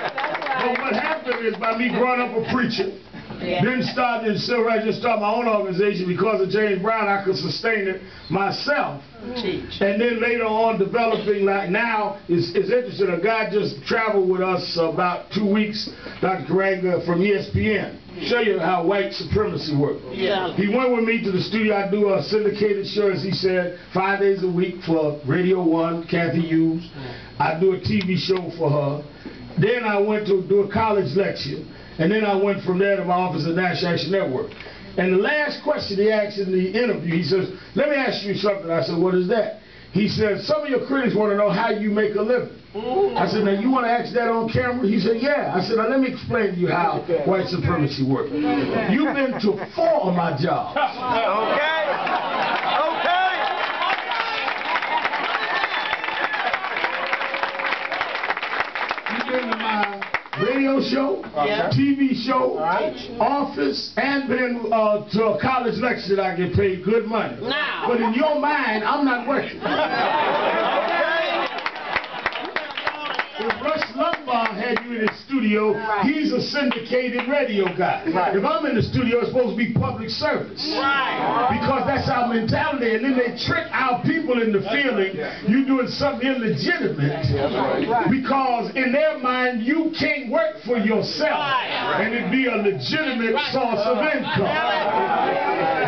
But what happened is by me growing up a preacher, then started in civil rights, just started my own organization because of James Brown, I could sustain it myself. And then later on developing, like now, it's interesting, a guy just traveled with us about 2 weeks, Dr. Karanga from ESPN. Show you how white supremacy works. Yeah. He went with me to the studio. I do a syndicated show, as he said, 5 days a week for Radio 1, Kathy Hughes. I do a TV show for her. Then I went to do a college lecture. And then I went from there to my office at National Action Network. And the last question he asked in the interview, he says, let me ask you something. I said, what is that? He said, some of your critics want to know how you make a living. I said, now you want to ask that on camera? He said, yeah. I said, now let me explain to you how white supremacy works. You've been to 4 of my jobs. Okay. You've been to my radio show, TV show, office, and been to a college lecture that I get paid good money. But in your mind, I'm not working. If Rush Limbaugh had you in his studio, he's a syndicated radio guy. If I'm in the studio, it's supposed to be public service. Because that's our mentality, and then they trick our people into feeling you're doing something illegitimate. Because in their mind, you can't work for yourself, and it'd be a legitimate source of income.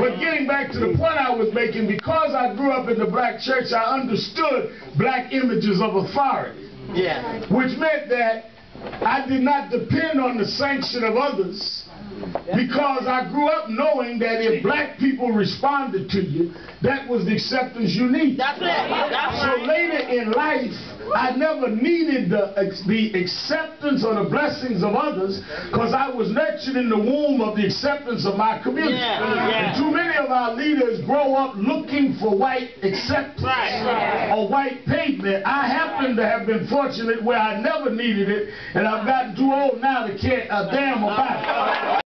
But getting back to the point I was making, because I grew up in the black church, I understood black images of authority. Which meant that I did not depend on the sanction of others, because I grew up knowing that if black people responded to you, that was the acceptance you need. So later in life, I never needed the acceptance or the blessings of others, because I was nurtured in the womb of the acceptance of my community. And too many of our leaders grow up looking for white acceptance or white pavement. I happen to have been fortunate where I never needed it, and I've gotten too old now to care a damn about it.